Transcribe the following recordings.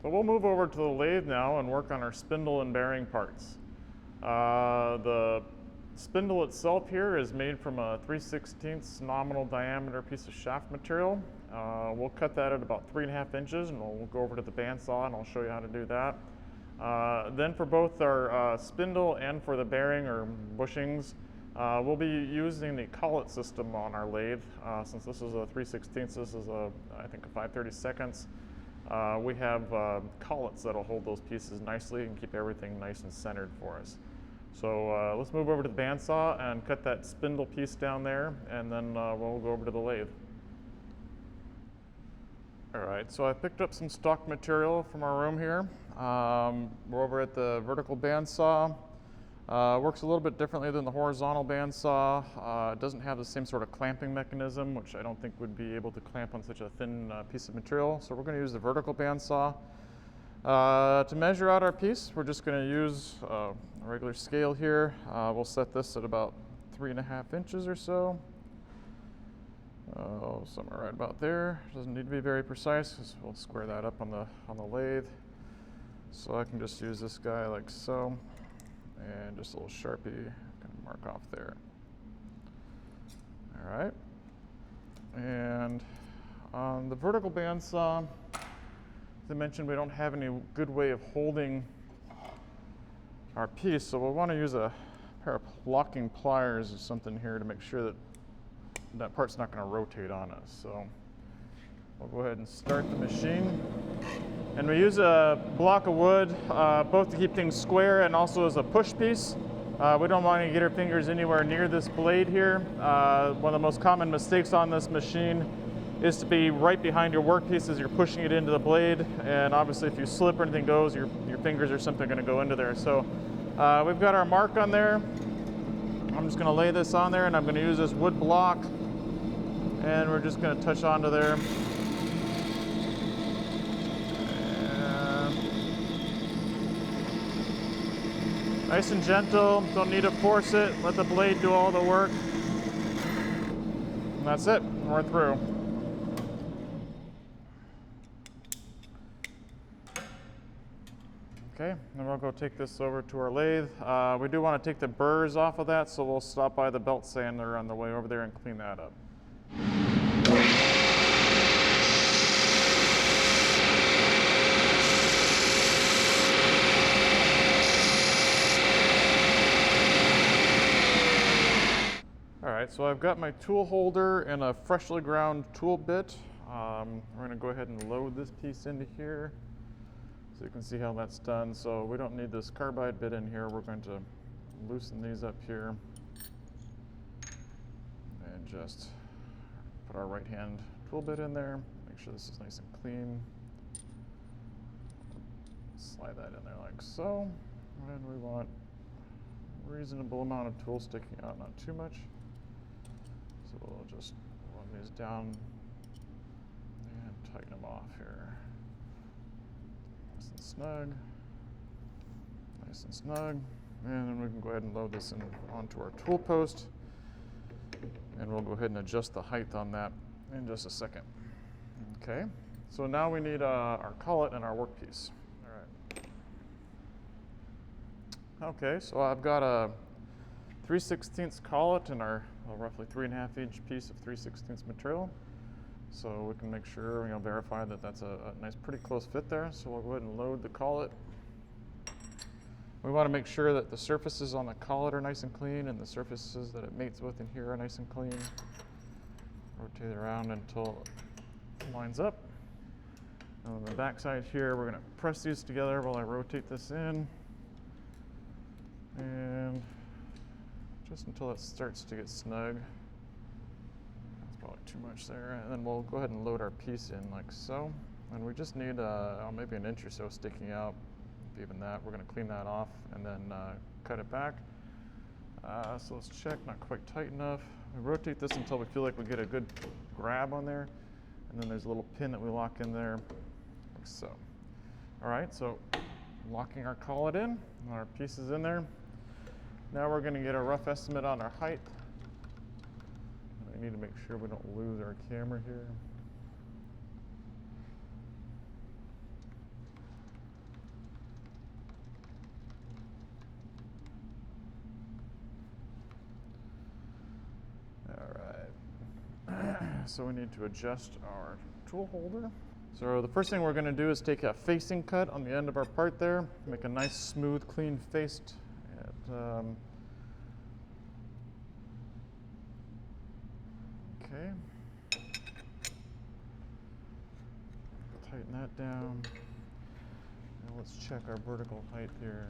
So we'll move over to the lathe now and work on our spindle and bearing parts. The spindle itself here is made from a 3/16 nominal diameter piece of shaft material. We'll cut that at about 3.5 inches, and we'll go over to the bandsaw and I'll show you how to do that. Then for both our spindle and for the bearing or bushings, we'll be using the collet system on our lathe. Since this is a 3/16, this is I think a 5/32. We have collets that'll hold those pieces nicely and keep everything nice and centered for us. So let's move over to the bandsaw and cut that spindle piece down there, and then we'll go over to the lathe. All right, so I picked up some stock material from our room here. We're over at the vertical bandsaw. Works a little bit differently than the horizontal bandsaw. It doesn't have the same sort of clamping mechanism, which I don't think would be able to clamp on such a thin piece of material. So we're going to use the vertical bandsaw. To measure out our piece, we're just going to use a regular scale here. We'll set this at about 3.5 inches or so. Somewhere right about there. Doesn't need to be very precise, because we'll square that up on the lathe. So I can just use this guy like so. And just a little Sharpie, kind of mark off there. All right. And on the vertical bandsaw, as I mentioned, we don't have any good way of holding our piece, so we'll want to use a pair of locking pliers or something here to make sure that that part's not going to rotate on us. So we'll go ahead and start the machine. And we use a block of wood, both to keep things square and also as a push piece. We don't want to get our fingers anywhere near this blade here. One of the most common mistakes on this machine is to be right behind your workpiece as you're pushing it into the blade. And obviously if you slip or anything goes, your fingers or something are going to go into there. So we've got our mark on there. I'm just going to lay this on there, and I'm going to use this wood block. And we're just going to touch onto there. Nice and gentle, don't need to force it, let the blade do all the work. And that's it, we're through. Okay, then we'll go take this over to our lathe. We do want to take the burrs off of that, so we'll stop by the belt sander on the way over there and clean that up. All right, so I've got my tool holder and a freshly ground tool bit. We're going to go ahead and load this piece into here so you can see how that's done. So we don't need this carbide bit in here. We're going to loosen these up here and just put our right hand tool bit in there. Make sure this is nice and clean. Slide that in there like so. And we want a reasonable amount of tool sticking out, not too much. So we'll just run these down and tighten them off here. Nice and snug. Nice and snug. And then we can go ahead and load this in onto our tool post. And we'll go ahead and adjust the height on that in just a second. Okay, so now we need our collet and our workpiece. All right. Okay, so I've got a 3/16 collet and our roughly 3.5 inch piece of 3/16 material. So we can make sure, verify that that's a nice, pretty close fit there. So we'll go ahead and load the collet. We want to make sure that the surfaces on the collet are nice and clean, and the surfaces that it mates with in here are nice and clean. Rotate it around until it lines up. And on the back side here, we're going to press these together while I rotate this in. And just until it starts to get snug. That's probably too much there. And then we'll go ahead and load our piece in like so. And we just need maybe an inch or so sticking out. If even that, we're going to clean that off and then cut it back. So let's check, not quite tight enough. We rotate this until we feel like we get a good grab on there. And then there's a little pin that we lock in there, like so. All right, so locking our collet in, our piece is in there. Now we're going to get a rough estimate on our height. I need to make sure we don't lose our camera here. so we need to adjust our tool holder. So the first thing we're going to do is take a facing cut on the end of our part there, make a nice smooth clean faced. Okay. Tighten that down. Now let's check our vertical height here.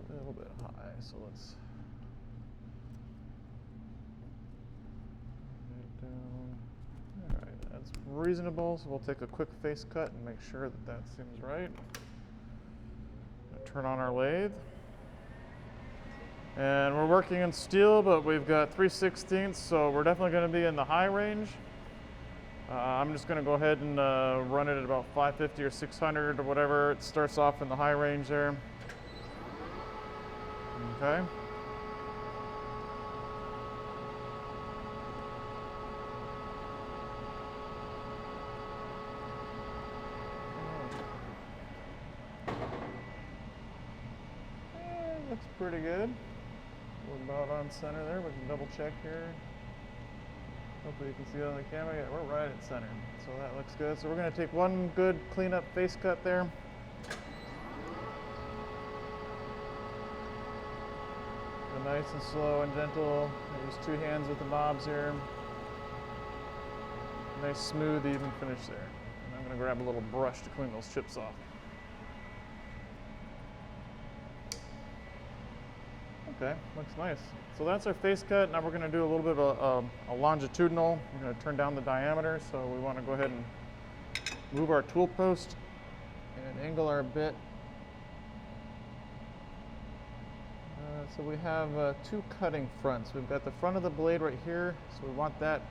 A little bit high, so let's get it down. All right, that's reasonable. So we'll take a quick face cut and make sure that that seems right. Turn on our lathe. And we're working in steel, but we've got 3/16, so we're definitely going to be in the high range. I'm just going to go ahead and run it at about 550 or 600 or whatever. It starts off in the high range there. Okay. Looks pretty good. We're about on center there. We can double check here. Hopefully you can see it on the camera. Yeah, we're right at center. So that looks good. So we're going to take one good clean up face cut there. Go nice and slow and gentle. I use two hands with the knobs here. Nice smooth even finish there. And I'm going to grab a little brush to clean those chips off. Okay, looks nice. So that's our face cut. Now we're going to do a little bit of a longitudinal. We're going to turn down the diameter, so we want to go ahead and move our tool post and angle our bit. So we have two cutting fronts. We've got the front of the blade right here, so we want that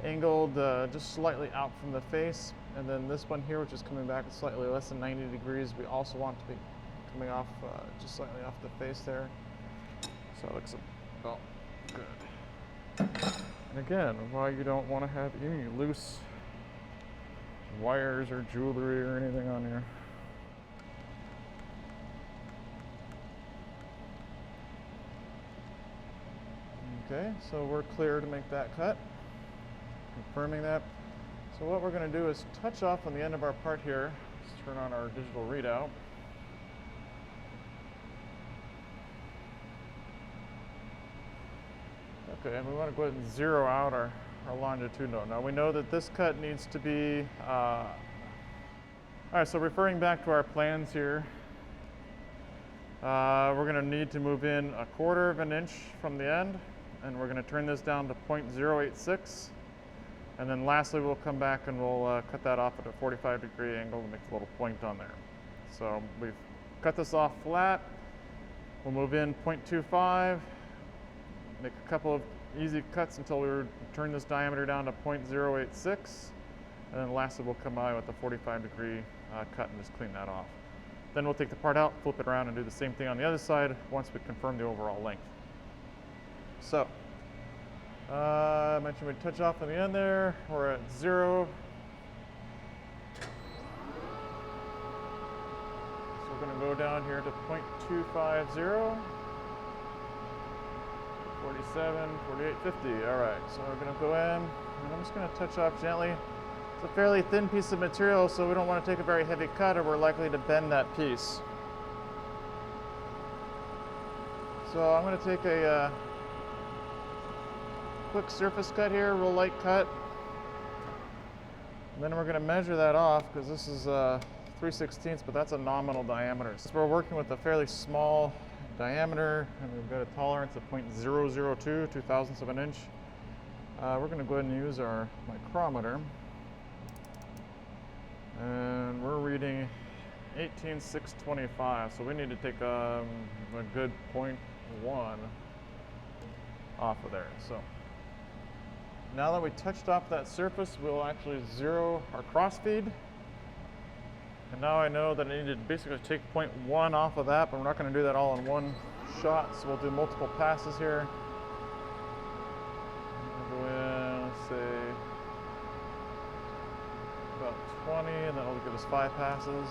angled just slightly out from the face. And then this one here, which is coming back at slightly less than 90 degrees, we also want to be coming off just slightly off the face there. So it looks about good. And again, why you don't want to have any loose wires or jewelry or anything on here. Okay, so we're clear to make that cut. Confirming that. So what we're going to do is touch off on the end of our part here. Let's turn on our digital readout. Okay, and we want to go ahead and zero out our longitudinal. Now we know that this cut needs to be, all right, so referring back to our plans here, we're going to need to move in 1/4 of an inch from the end, and we're going to turn this down to 0.086. And then lastly, we'll come back and we'll cut that off at a 45-degree angle to make a little point on there. So we've cut this off flat. We'll move in 0.25. Make a couple of easy cuts until we turn this diameter down to 0.086, and then lastly we'll come by with a 45-degree cut and just clean that off. Then we'll take the part out, flip it around, and do the same thing on the other side once we confirm the overall length. So, I mentioned we'd touch off on the end there. We're at 0. So we're going to go down here to 0.250. 47, 48, 50. All right, so we're going to go in, and I'm just going to touch off gently. It's a fairly thin piece of material, so we don't want to take a very heavy cut or we're likely to bend that piece. So I'm going to take a quick surface cut here, real light cut. And then we're going to measure that off because this is 3/16, but that's a nominal diameter. So we're working with a fairly small diameter, and we've got a tolerance of 0.002, 2/1000 of an inch. We're going to go ahead and use our micrometer, and we're reading 18,625, so we need to take a good 0.1 off of there. So now that we touched off that surface, we'll actually zero our crossfeed. And now I know that I need to basically take 0.1 off of that, but we're not going to do that all in one shot, so we'll do multiple passes here. We'll go in, let's say, about 20, and then it'll give us 5 passes.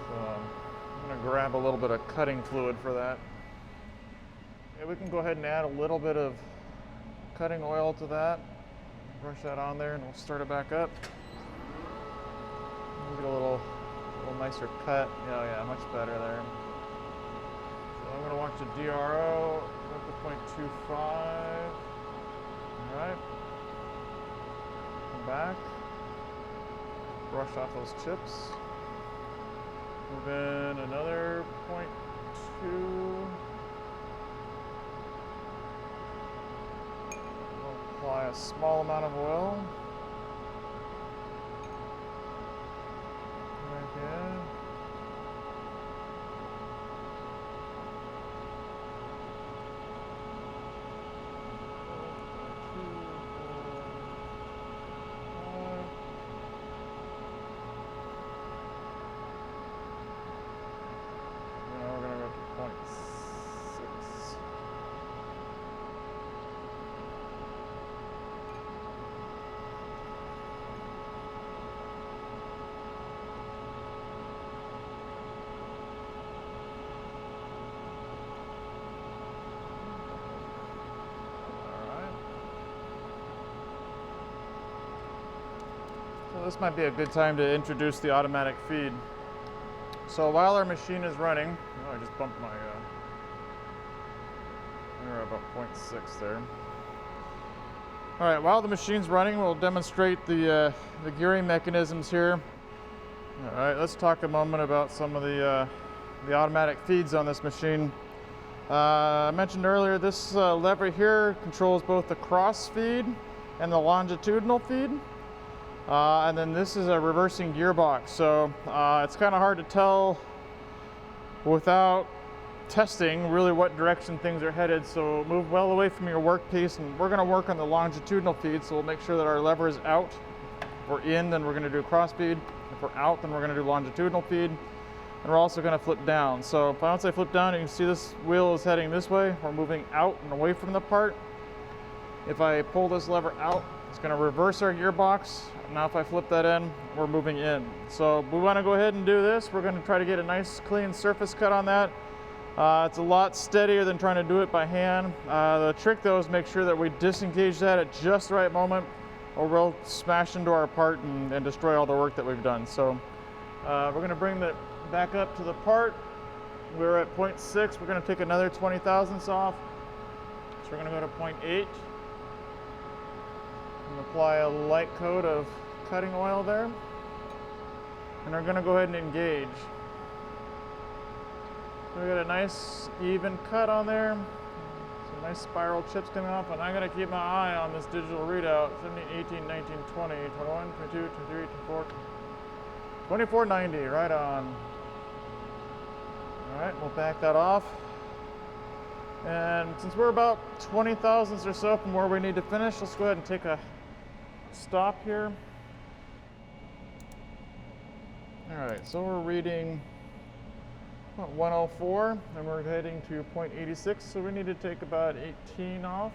So I'm going to grab a little bit of cutting fluid for that. Yeah, we can go ahead and add a little bit of cutting oil to that. Brush that on there and we'll start it back up. We'll get a little nicer cut. Yeah, much better there. So I'm gonna watch the DRO up to 0.25. All right. Come back. Brush off those chips. Move in another 0.2. Apply a small amount of oil. Right here. Now we're going to go to 0.6. So this might be a good time to introduce the automatic feed. So while our machine is running, I just bumped my, we're about 0.6 there. All right, while the machine's running, we'll demonstrate the gearing mechanisms here. All right, let's talk a moment about some of the automatic feeds on this machine. I mentioned earlier, this lever here controls both the cross feed and the longitudinal feed. And then this is a reversing gearbox, so it's kind of hard to tell without testing really what direction things are headed. So move well away from your workpiece, and we're going to work on the longitudinal feed, so we'll make sure that our lever is out. If we're in, then we're going to do cross feed. If we're out, then we're going to do longitudinal feed. And we're also going to flip down. So once I flip down, you can see this wheel is heading this way. We're moving out and away from the part. If I pull this lever out, it's going to reverse our gearbox. Now if I flip that in, we're moving in. So we want to go ahead and do this. We're going to try to get a nice clean surface cut on that. It's a lot steadier than trying to do it by hand. The trick though is make sure that we disengage that at just the right moment, or we'll smash into our part and destroy all the work that we've done. So we're going to bring that back up to the part. We're at 0.6. We're going to take another 20 thousandths off. So we're going to go to 0.8. And apply a light coat of cutting oil there. And we're going to go ahead and engage. So we got a nice even cut on there. Some nice spiral chips coming off, and I'm going to keep my eye on this digital readout. 17, 18, 19, 20, 21, 22, 23, 24, 24, 90, right on. All right, we'll back that off. And since we're about 20 thousandths or so from where we need to finish, let's go ahead and take a stop here. All right, so we're reading 104, and we're heading to 0.86, so we need to take about 18 off.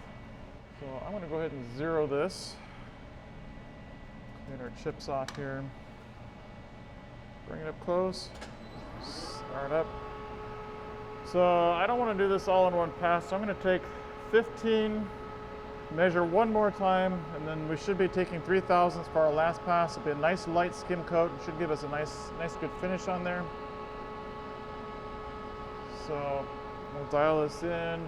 So I'm going to go ahead and zero this. Clean our chips off here. Bring it up close. Start up. So I don't want to do this all in one pass, so I'm going to take 15, measure one more time, and then we should be taking 3 thousandths for our last pass. It'll be a nice light skim coat. It should give us a nice good finish on there. So we'll dial this in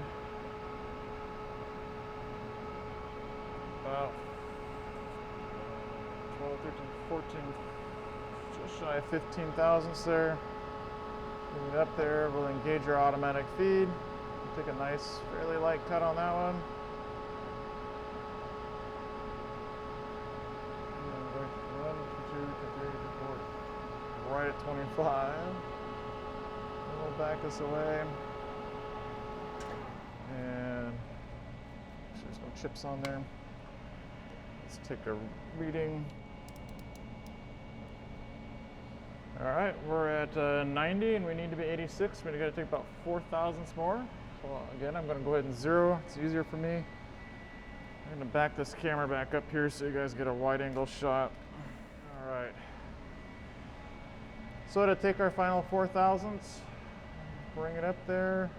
about 12, 13, 14, just shy of 15 thousandths there. Move it up there, we'll engage our automatic feed. We'll take a nice, fairly light cut on that one. 1, 2, 3, 4, right at 25. We'll back this away. And there's no chips on there. Let's take a reading. All right, we're at 90 and we need to be 86. We're gonna take about 4 thousandths more. So again, I'm gonna go ahead and zero. It's easier for me. I'm gonna back this camera back up here so you guys get a wide angle shot. All right. So to take our final 4 thousandths, bring it up there.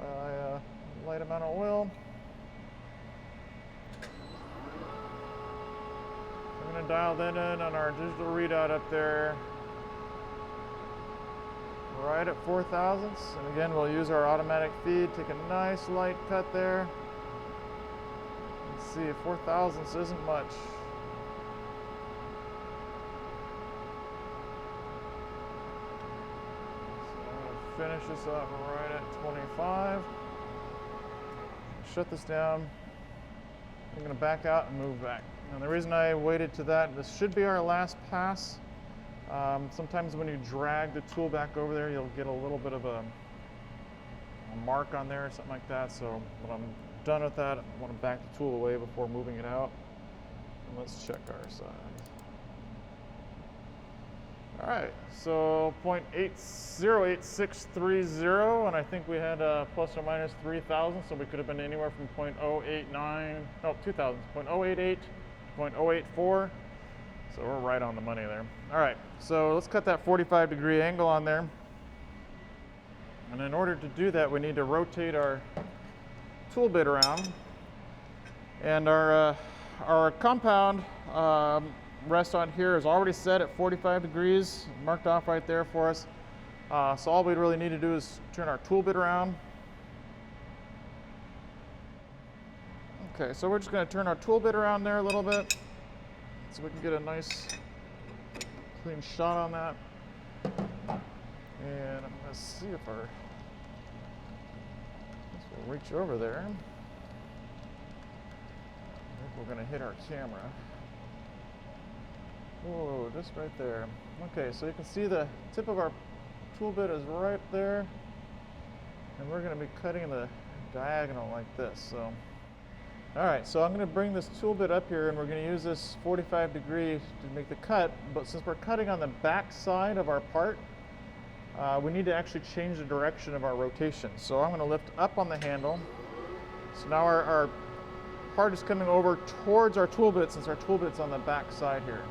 by a light amount of oil. I'm going to dial that in on our digital readout up there, right at 4 thousandths. And again, we'll use our automatic feed, take a nice light cut there. Let's see, 4 thousandths isn't much. So I'm going to finish this up right at 25. Shut this down. I'm going to back out and move back. And the reason I waited to that, this should be our last pass. Sometimes when you drag the tool back over there, you'll get a little bit of a mark on there or something like that. So when I'm done with that, I want to back the tool away before moving it out. And let's check our side. All right, so 0.808630, and I think we had plus or minus 3,000, so we could have been anywhere from 2,000, 0.088, 0.084. So we're right on the money there. All right, so let's cut that 45-degree angle on there. And in order to do that, we need to rotate our tool bit around. And our compound rest on here is already set at 45 degrees, marked off right there for us. So all we really need to do is turn our tool bit around. Okay, so we're just going to turn our tool bit around there a little bit so we can get a nice clean shot on that. And I'm going to see if our, this will reach over there. I think we're going to hit our camera. Whoa, just right there. Okay, so you can see the tip of our tool bit is right there. And we're going to be cutting the diagonal like this. So, all right, so I'm going to bring this tool bit up here and we're going to use this 45 degree to make the cut. But since we're cutting on the back side of our part, we need to actually change the direction of our rotation. So I'm going to lift up on the handle. So now our part is coming over towards our tool bit since our tool bit's on the back side here.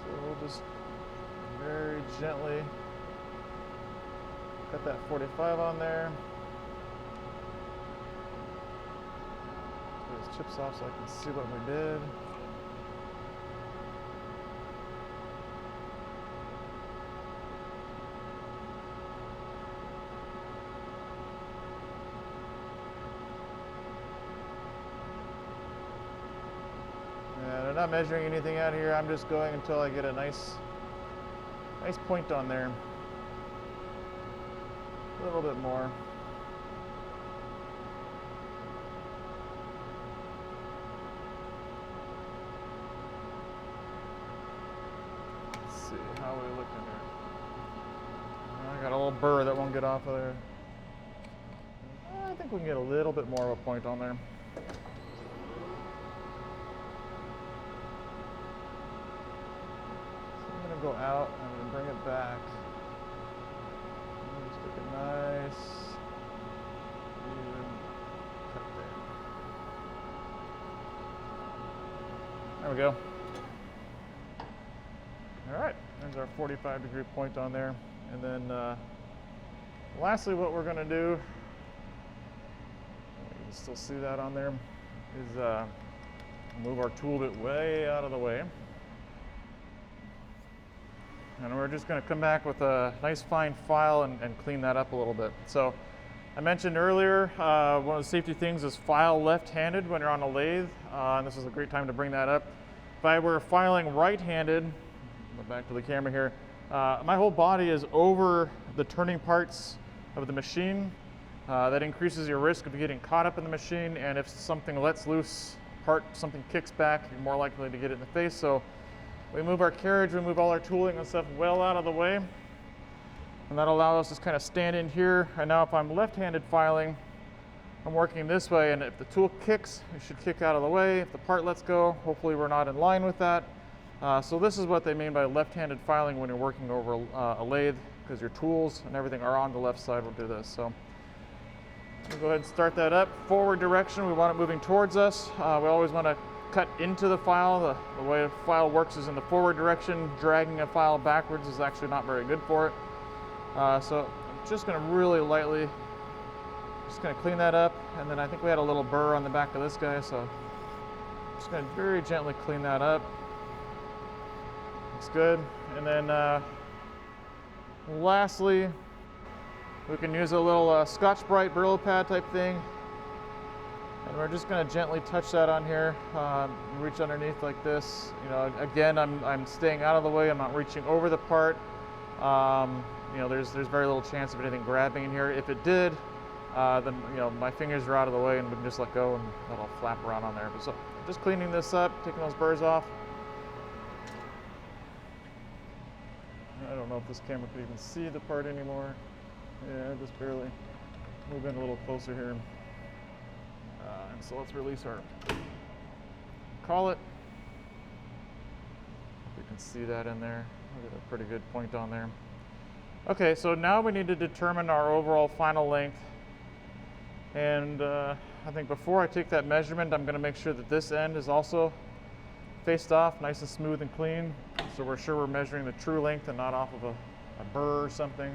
So we'll just very gently cut that 45 on there. Get those chips off so I can see what we did. I'm not measuring anything out here. I'm just going until I get a nice point on there. A little bit more. Let's see, how are we looking here? I got a little burr that won't get off of there. I think we can get a little bit more of a point on there. Go out and then bring it back. And just take a nice even cut there. There we go. All right, there's our 45 degree point on there. And then lastly, what we're going to do, you can still see that on there, is move our tool bit way out of the way. And we're just going to come back with a nice fine file and clean that up a little bit. So I mentioned earlier, one of the safety things is file left-handed when you're on a lathe. And this is a great time to bring that up. If I were filing right-handed, go back to the camera here, my whole body is over the turning parts of the machine. That increases your risk of getting caught up in the machine. And if something lets loose something kicks back, you're more likely to get it in the face. So we move our carriage, we move all our tooling and stuff well out of the way. And that'll allow us to kind of stand in here. And now if I'm left-handed filing, I'm working this way, and if the tool kicks, it should kick out of the way. If the part lets go, hopefully we're not in line with that. So this is what they mean by left-handed filing when you're working over a lathe, because your tools and everything are on the left side will do this. So we'll go ahead and start that up. Forward direction, we want it moving towards us. We always want to cut into the file. The way a file works is in the forward direction. Dragging a file backwards is actually not very good for it. So I'm just gonna really lightly, just gonna clean that up. And then I think we had a little burr on the back of this guy, so just gonna very gently clean that up. Looks good. And then lastly, we can use a little Scotch-Brite Brillo pad type thing. And we're just gonna gently touch that on here. Reach underneath like this. You know, again, I'm staying out of the way. I'm not reaching over the part. You know, there's very little chance of anything grabbing in here. If it did, then you know my fingers are out of the way and we can just let go and that'll flap around on there. But so just cleaning this up, taking those burrs off. I don't know if this camera could even see the part anymore. Yeah, just barely. Move in a little closer here. And so let's release our collet. You can see that in there. We got a pretty good point on there. Okay, so now we need to determine our overall final length. And I think before I take that measurement, I'm going to make sure that this end is also faced off, nice and smooth and clean. So we're sure we're measuring the true length and not off of a burr or something.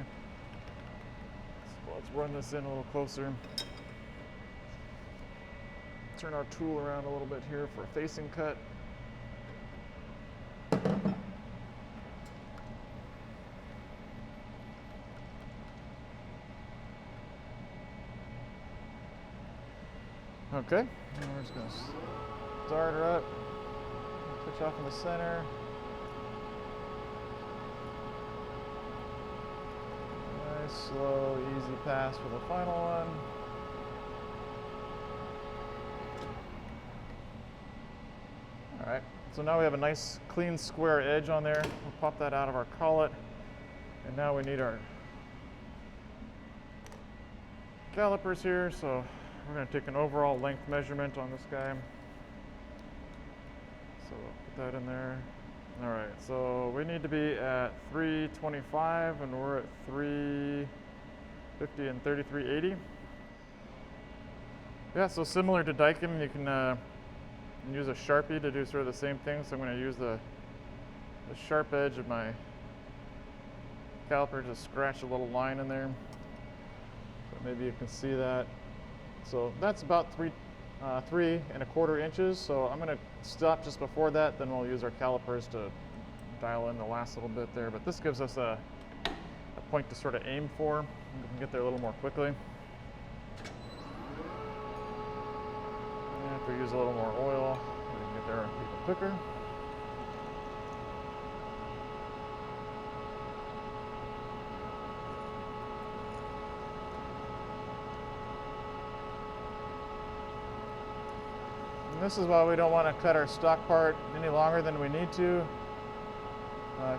So let's run this in a little closer. Turn our tool around a little bit here for a facing cut. Okay, and we're just going to start her up, touch off in the center. Nice, slow, easy pass for the final one. All right, so now we have a nice clean square edge on there. We'll pop that out of our collet. And now we need our calipers here. So we're going to take an overall length measurement on this guy. So we'll put that in there. All right, so we need to be at 325 and we're at 350 and 3380. Yeah, so similar to Daikin, you can use a Sharpie to do sort of the same thing. So I'm going to use the sharp edge of my caliper to scratch a little line in there. So maybe you can see that. So that's about 3¼ inches. So I'm going to stop just before that. Then we'll use our calipers to dial in the last little bit there. But this gives us a point to sort of aim for. We can get there a little more quickly. And if we use a little more oil, we can get there even quicker. This is why we don't want to cut our stock part any longer than we need to. It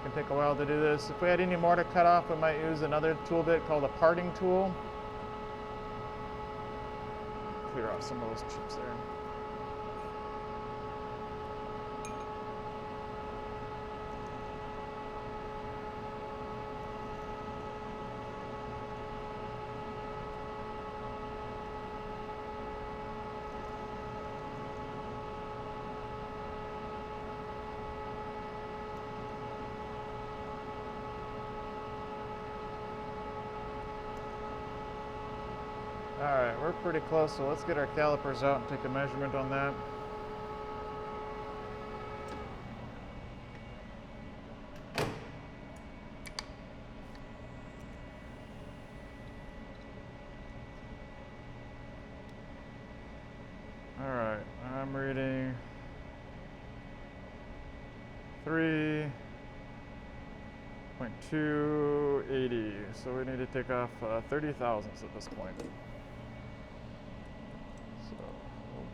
can take a while to do this. If we had any more to cut off, we might use another tool bit called a parting tool. Clear off some of those chips there. All right, we're pretty close, so let's get our calipers out and take a measurement on that. All right, I'm reading 3.280, so we need to take off 30 thousandths at this point.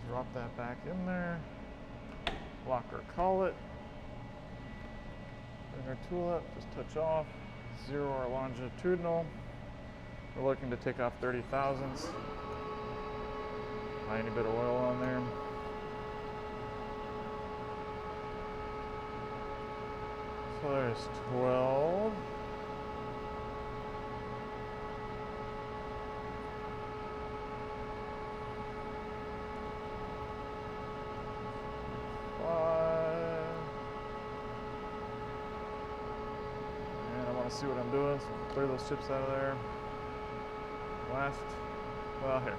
Drop that back in there, lock our collet, bring our tool up, just touch off, zero our longitudinal. We're looking to take off 30 thousandths. Tiny bit of oil on there. So there's 12. See what I'm doing, so clear those chips out of there. well, here.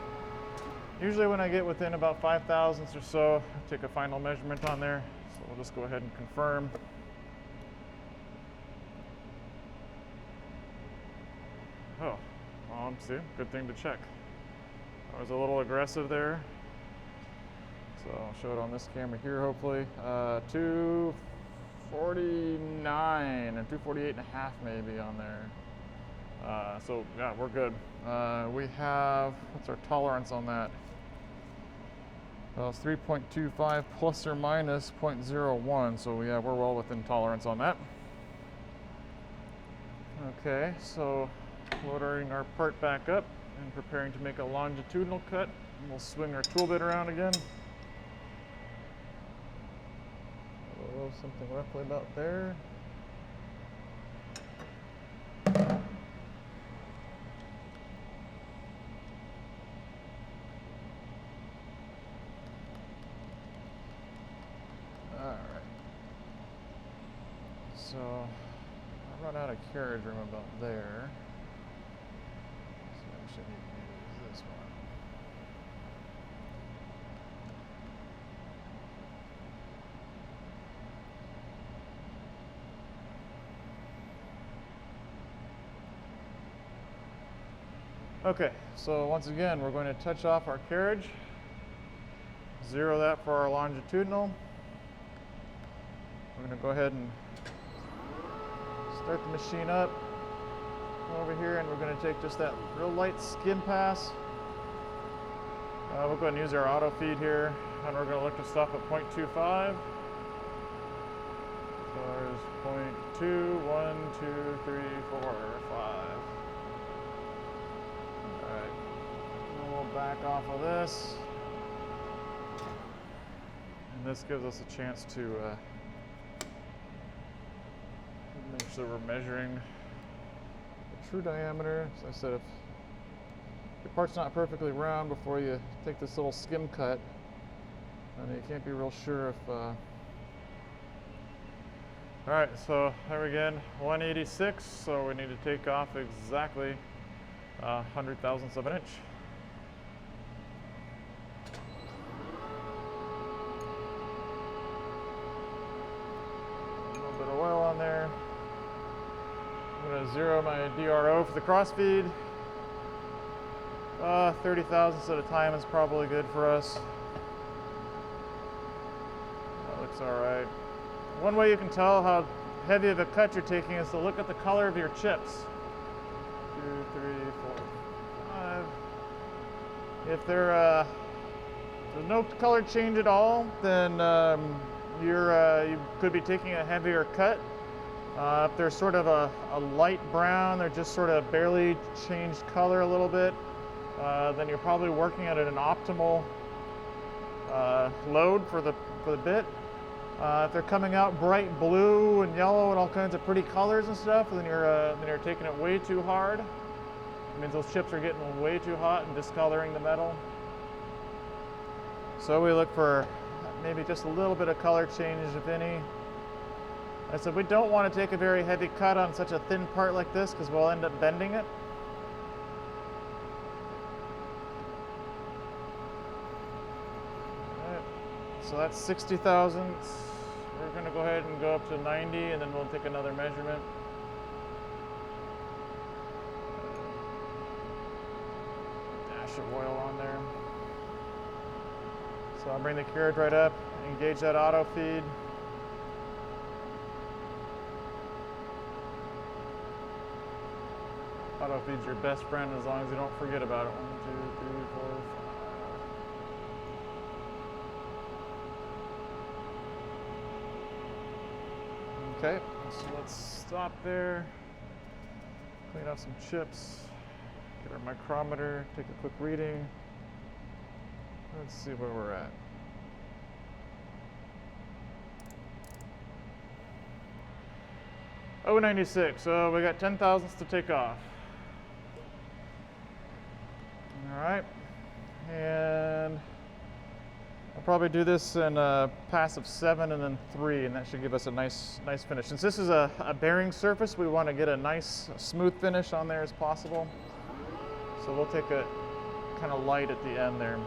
Usually when I get within about 5 thousandths or so, I take a final measurement on there. So we'll just go ahead and confirm. Oh, well, see, good thing to check. I was a little aggressive there. So I'll show it on this camera here, hopefully. 249 and 248 and a half maybe on there. So yeah, we're good. We have, what's our tolerance on that? Well, it's 3.25 plus or minus 0.01. So yeah, we're well within tolerance on that. Okay, so loading our part back up and preparing to make a longitudinal cut. And we'll swing our tool bit around again. Oh, something roughly about there. Alright. So I run out of carriage room about there. So I should need to use this one. Okay, so once again, we're going to touch off our carriage, zero that for our longitudinal. We're going to go ahead and start the machine up over here, and we're going to take just that real light skim pass. We'll go ahead and use our auto feed here, and we're going to look to stop at 0.25. So there's 0.2, 1, 2, 3, 4, 5. Back off of this, and this gives us a chance to make sure we're measuring the true diameter. As I said, if your part's not perfectly round before you take this little skim cut, then you can't be real sure if Alright, so there again, 186, so we need to take off exactly 100 thousandths of an inch. There. I'm going to zero my DRO for the crossfeed. 30 thousandths at a time is probably good for us. That looks alright. One way you can tell how heavy of a cut you're taking is to look at the color of your chips. 2, 3, 4, 5. If there's no color change at all, then you could be taking a heavier cut. If they're sort of a light brown, they're just sort of barely changed color a little bit, then you're probably working at an optimal load for the bit. If they're coming out bright blue and yellow and all kinds of pretty colors and stuff, then you're taking it way too hard. It means those chips are getting way too hot and discoloring the metal. So we look for maybe just a little bit of color change, if any. I said we don't want to take a very heavy cut on such a thin part like this because we'll end up bending it. Alright, so that's 60 thousandths. We're going to go ahead and go up to 90, and then we'll take another measurement. Dash of oil on there. So I'll bring the carriage right up, engage that auto feed. Auto feed's your best friend as long as you don't forget about it. 1, 2, 3, 4, 5. Okay, so let's stop there. Clean off some chips. Get our micrometer, take a quick reading. Let's see where we're at. Oh, 96, so we got 10 thousandths to take off. All right, and I'll probably do this in a pass of 7 and then 3, and that should give us a nice finish. Since this is a bearing surface, we want to get a nice smooth finish on there as possible. So we'll take it kind of light at the end there.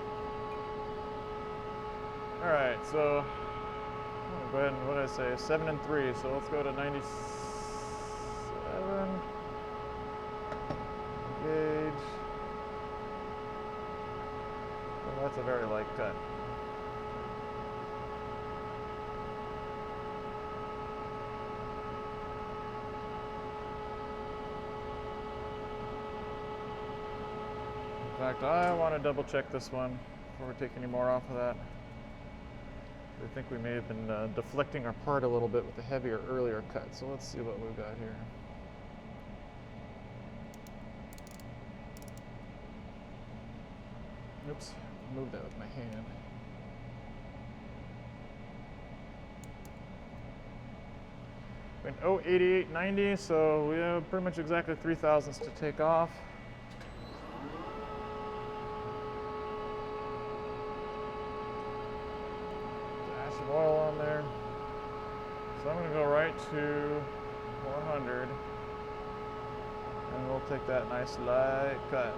All right, so I'll go ahead and, what did I say, 7 and 3. So let's go to 97. Gauge. Well, that's a very light cut. In fact, I want to double check this one before we take any more off of that. I think we may have been deflecting our part a little bit with the heavier earlier cut. So let's see what we've got here. Oops, move that with my hand. Went 0.8890, so we have pretty much exactly 3 thousandths to take off. Dash of oil on there. So I'm going to go right to 400, and we'll take that nice light cut.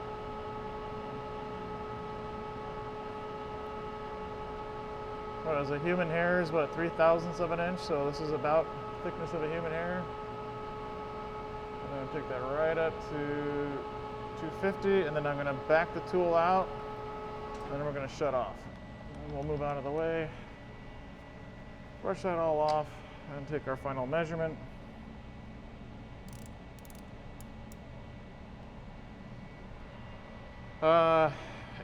What is a human hair is what, 3 thousandths of an inch, so this is about the thickness of a human hair. I'm going to take that right up to 250, and then I'm going to back the tool out, and then we're going to shut off. And we'll move out of the way, brush that all off, and take our final measurement. Uh,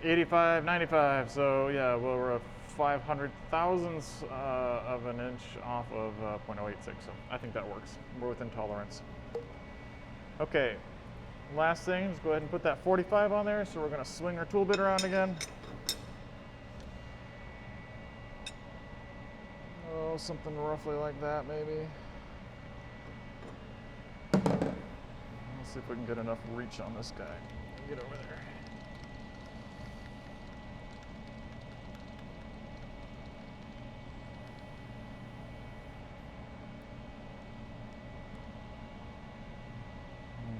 85, 95, so yeah, well, we're a 500 thousandths of an inch off of 0.086, so I think that works. We're within tolerance. Okay, last thing is go ahead and put that 45 on there. So we're going to swing our tool bit around again. Oh, something roughly like that maybe. Let's see if we can get enough reach on this guy. Get over there.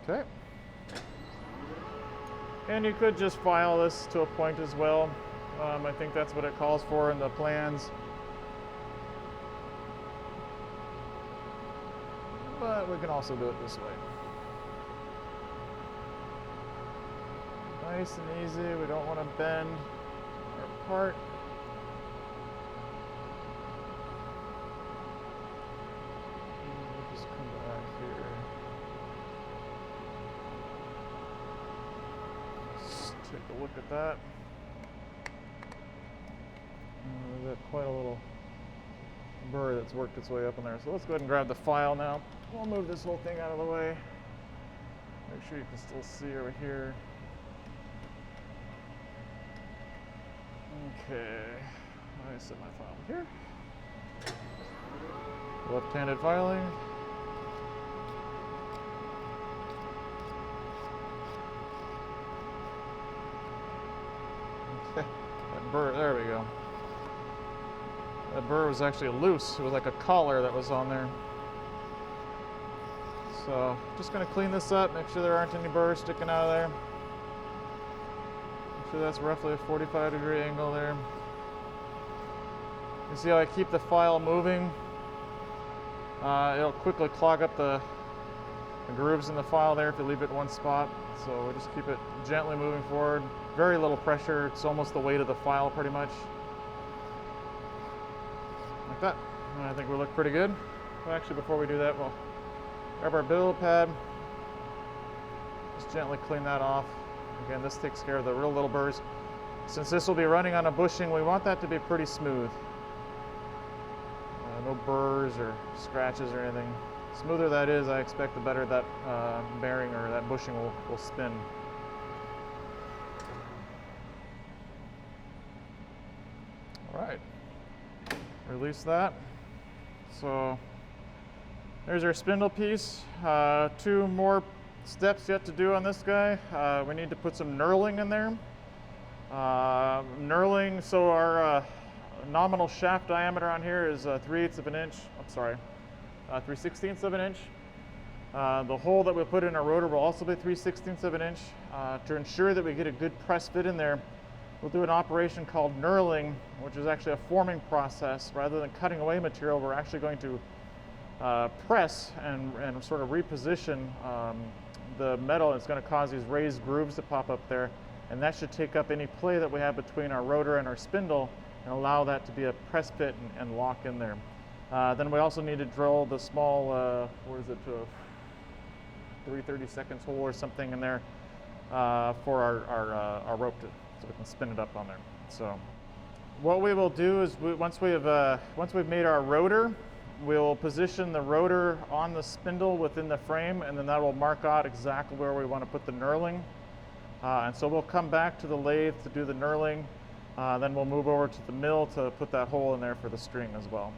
Okay, and you could just file this to a point as well. I think that's what it calls for in the plans. But we can also do it this way. Nice and easy. We don't want to bend our part. We'll just come back here. Take a look at that. We've got quite a little burr that's worked its way up in there. So let's go ahead and grab the file now. We'll move this whole thing out of the way. Make sure you can still see over here. Okay, I set my file here. Left-handed filing. That burr, there we go. That burr was actually loose. It was like a collar that was on there. So just going to clean this up, make sure there aren't any burrs sticking out of there. Make sure that's roughly a 45-degree angle there. You see how I keep the file moving? It'll quickly clog up the grooves in the file there if you leave it in one spot. So we'll just keep it gently moving forward. Very little pressure. It's almost the weight of the file pretty much. Like that. And I think we look pretty good. Well, actually, before we do that, we'll grab our build pad. Just gently clean that off. Again, this takes care of the real little burrs. Since this will be running on a bushing, we want that to be pretty smooth. No burrs or scratches or anything. The smoother that is, I expect the better that bearing or that bushing will spin. All right, release that. So there's our spindle piece. 2 more steps yet to do on this guy. We need to put some knurling in there. Knurling, so our nominal shaft diameter on here is 3/8 of an inch. I'm sorry, 3/16 of an inch. The hole that we put in our rotor will also be 3/16 of an inch. To ensure that we get a good press fit in there, we'll do an operation called knurling, which is actually a forming process. Rather than cutting away material, we're actually going to press and sort of reposition the metal. It's going to cause these raised grooves to pop up there, and that should take up any play that we have between our rotor and our spindle and allow that to be a press fit and lock in there. Then we also need to drill the small, what is it, 3/32 hole or something in there for our rope so we can spin it up on there. So what we will do is once we've made our rotor, we'll position the rotor on the spindle within the frame, and then that will mark out exactly where we want to put the knurling. And so we'll come back to the lathe to do the knurling. Then we'll move over to the mill to put that hole in there for the string as well.